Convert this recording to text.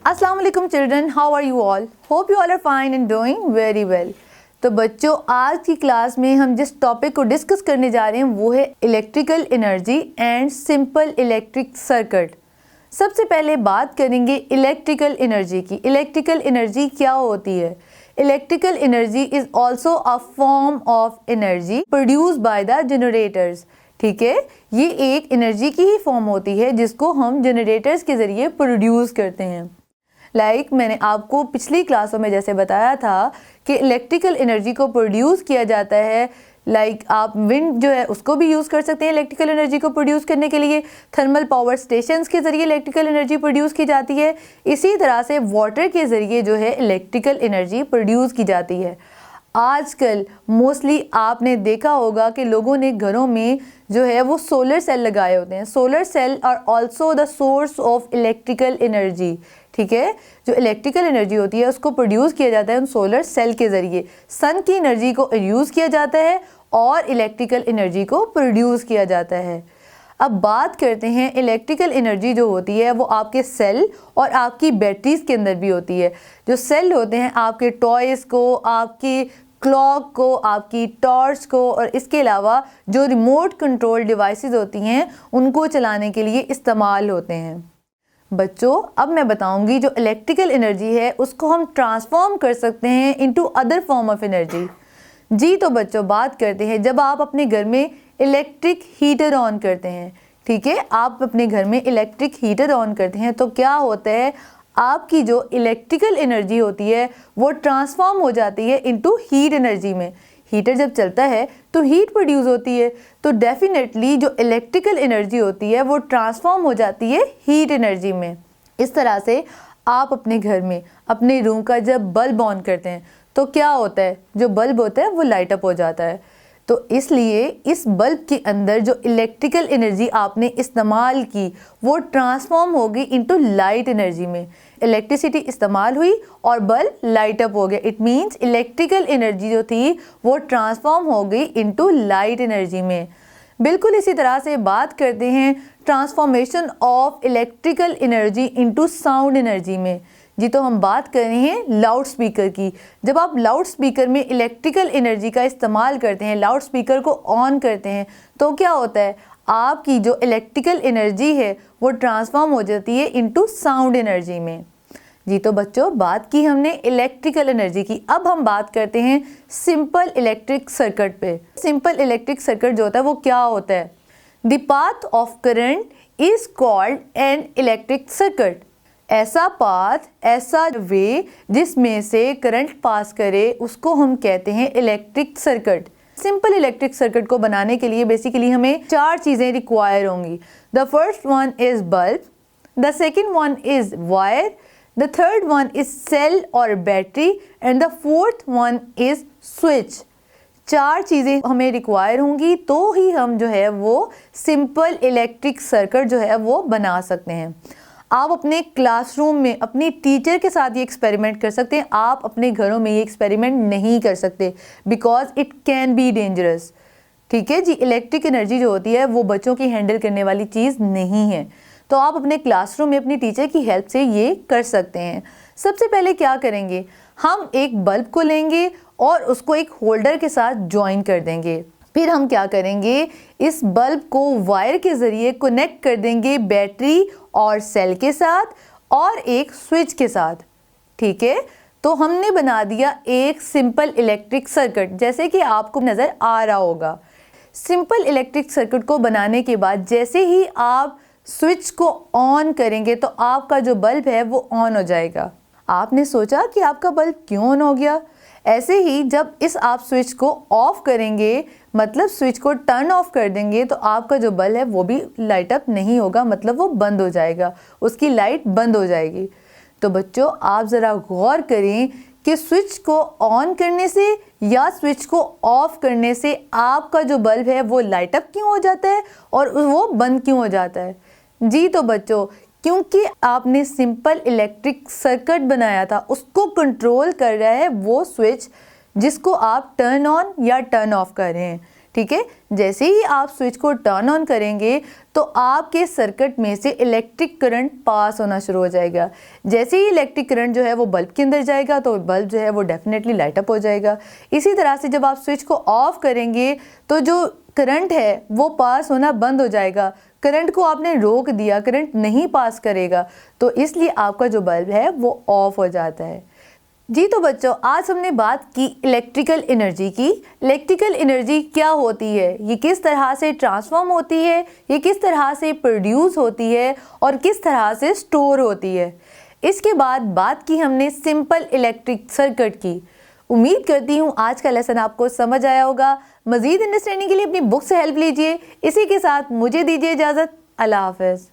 अस्सलाम वालेकुम children, how are you all? Hope you all are fine and doing very well. तो बच्चों, आज की क्लास में हम जिस टॉपिक को डिस्कस करने जा रहे हैं वो है electrical energy and simple electric circuit. सबसे पहले बात करेंगे इलेक्ट्रिकल एनर्जी की। इलेक्ट्रिकल एनर्जी क्या होती है? Electrical energy is also a form of energy produce by the generators. ठीक है, ये एक एनर्जी की ही फॉर्म होती है जिसको हम जनरेटर्स के ज़रिए प्रोड्यूस करते हैं। मैंने आपको पिछली क्लासों में जैसे बताया था कि इलेक्ट्रिकल एनर्जी को प्रोड्यूस किया जाता है। आप विंड जो है उसको भी यूज़ कर सकते हैं इलेक्ट्रिकल एनर्जी को प्रोड्यूस करने के लिए। थर्मल पावर स्टेशंस के ज़रिए इलेक्ट्रिकल एनर्जी प्रोड्यूस की जाती है। इसी तरह से वाटर के ज़रिए जो है इलेक्ट्रिकल एनर्जी प्रोड्यूस की जाती है। आजकल मोस्टली आपने देखा होगा कि लोगों ने घरों में जो है वो सोलर सेल लगाए होते हैं। Solar cell are also the source of electrical energy. ठीक है, जो इलेक्ट्रिकल एनर्जी होती है उसको प्रोड्यूस किया जाता है उन सोलर सेल के ज़रिए। सन की एनर्जी को यूज़ किया जाता है और इलेक्ट्रिकल एनर्जी को प्रोड्यूस किया जाता है। अब बात करते हैं इलेक्ट्रिकल एनर्जी जो होती है वो आपके सेल और आपकी बैटरीज के अंदर भी होती है। जो सेल होते हैं आपके टॉयज़ को, आपकी क्लॉक को, आपकी टॉर्च को और इसके अलावा जो रिमोट कंट्रोल डिवाइसेस होती हैं उनको चलाने के लिए इस्तेमाल होते हैं। बच्चों, अब मैं बताऊंगी जो इलेक्ट्रिकल एनर्जी है उसको हम ट्रांसफॉर्म कर सकते हैं into other form of energy. जी तो बच्चों, बात करते हैं जब आप अपने घर में इलेक्ट्रिक हीटर ऑन करते हैं। ठीक है, आप अपने घर में इलेक्ट्रिक हीटर ऑन करते हैं तो क्या होता है, आपकी जो इलेक्ट्रिकल एनर्जी होती है वो ट्रांसफॉर्म हो जाती है इनटू हीट एनर्जी में। हीटर जब चलता है तो हीट प्रोड्यूस होती है, तो डेफिनेटली जो इलेक्ट्रिकल एनर्जी होती है वो ट्रांसफॉर्म हो जाती है हीट एनर्जी में। इस तरह से आप अपने घर में अपने रूम का जब बल्ब ऑन करते हैं तो क्या होता है, जो बल्ब होता है वो लाइट अप हो जाता है। तो इसलिए इस बल्ब के अंदर जो इलेक्ट्रिकल एनर्जी आपने इस्तेमाल की वो ट्रांसफॉर्म हो गई इनटू लाइट एनर्जी में। इलेक्ट्रिसिटी इस्तेमाल हुई और बल्ब लाइट अप हो गया। इट मींस इलेक्ट्रिकल एनर्जी जो थी वो ट्रांसफॉर्म हो गई इनटू लाइट एनर्जी में। बिल्कुल इसी तरह से बात करते हैं transformation of electrical energy into sound energy में। जी तो हम बात कर रहे हैं लाउड स्पीकर की। जब आप लाउड स्पीकर में इलेक्ट्रिकल एनर्जी का इस्तेमाल करते हैं, लाउड स्पीकर को ऑन करते हैं, तो क्या होता है, आपकी जो इलेक्ट्रिकल एनर्जी है वो ट्रांसफॉर्म हो जाती है इनटू साउंड एनर्जी में। जी तो बच्चों, बात की हमने इलेक्ट्रिकल एनर्जी की। अब हम बात करते हैं सिंपल इलेक्ट्रिक सर्किट पे। सिंपल इलेक्ट्रिक सर्किट जो होता है वो क्या होता है? The path of current is called an electric circuit. ऐसा पाथ, ऐसा वे जिसमें से करंट पास करे उसको हम कहते हैं electric circuit. Simple electric circuit को बनाने के लिए बेसिकली हमें 4 चीज़ें रिक्वायर होंगी। The first one is bulb, the second one is wire, the third one is cell और battery and the fourth one is switch. 4 चीज़ें हमें रिक्वायर होंगी तो ही हम जो है वो सिंपल इलेक्ट्रिक सर्किट जो है वो बना सकते हैं। आप अपने क्लासरूम में अपनी टीचर के साथ ये एक्सपेरिमेंट कर सकते हैं। आप अपने घरों में ये एक्सपेरिमेंट नहीं कर सकते because it can be dangerous. ठीक है जी, इलेक्ट्रिक एनर्जी जो होती है वो बच्चों की हैंडल करने वाली चीज़ नहीं है। तो आप अपने क्लासरूम में अपनी टीचर की हेल्प से ये कर सकते हैं। सबसे पहले क्या करेंगे, हम एक बल्ब को लेंगे और उसको एक होल्डर के साथ ज्वाइन कर देंगे। फिर हम क्या करेंगे, इस बल्ब को वायर के ज़रिए कनेक्ट कर देंगे बैटरी और सेल के साथ और एक स्विच के साथ। ठीक है, तो हमने बना दिया एक सिंपल इलेक्ट्रिक सर्किट, जैसे कि आपको नज़र आ रहा होगा। सिंपल इलेक्ट्रिक सर्किट को बनाने के बाद जैसे ही आप स्विच को ऑन करेंगे तो आपका जो बल्ब है वो ऑन हो जाएगा। आपने सोचा कि आपका बल्ब क्यों ऑन हो गया? ऐसे ही जब इस आप स्विच को ऑफ करेंगे, मतलब स्विच को टर्न ऑफ कर देंगे, तो आपका जो बल्ब है वो भी लाइट अप नहीं होगा, मतलब वो बंद हो जाएगा, उसकी लाइट बंद हो जाएगी। तो बच्चों, आप ज़रा गौर करें कि स्विच को ऑन करने से या स्विच को ऑफ करने से आपका जो बल्ब है वो लाइट अप क्यों हो जाता है और वो बंद क्यों हो जाता है? जी तो बच्चों, क्योंकि आपने सिंपल इलेक्ट्रिक सर्किट बनाया था, उसको कंट्रोल कर रहा है वो स्विच जिसको आप टर्न ऑन या टर्न ऑफ कर रहे हैं। ठीक है। जैसे ही आप स्विच को टर्न ऑन करेंगे तो आपके सर्किट में से इलेक्ट्रिक करंट पास होना शुरू हो जाएगा। जैसे ही इलेक्ट्रिक करंट जो है वो बल्ब के अंदर जाएगा तो बल्ब जो है वो डेफिनेटली लाइट अप हो जाएगा। इसी तरह से जब आप स्विच को ऑफ करेंगे तो जो करंट है वो पास होना बंद हो जाएगा। करंट को आपने रोक दिया, करंट नहीं पास करेगा, तो इसलिए आपका जो बल्ब है वो ऑफ हो जाता है। जी तो बच्चों, आज हमने बात की इलेक्ट्रिकल एनर्जी की। इलेक्ट्रिकल एनर्जी क्या होती है, ये किस तरह से ट्रांसफॉर्म होती है, ये किस तरह से प्रोड्यूस होती है और किस तरह से स्टोर होती है। इसके बाद बात की हमने सिंपल इलेक्ट्रिक सर्किट की। उम्मीद करती हूँ आज का लेसन आपको समझ आया होगा। मज़ीद अंडरस्टैंडिंग के लिए अपनी बुक से हेल्प लीजिए। इसी के साथ मुझे दीजिए इजाज़त। अल्लाह हाफ़िज़।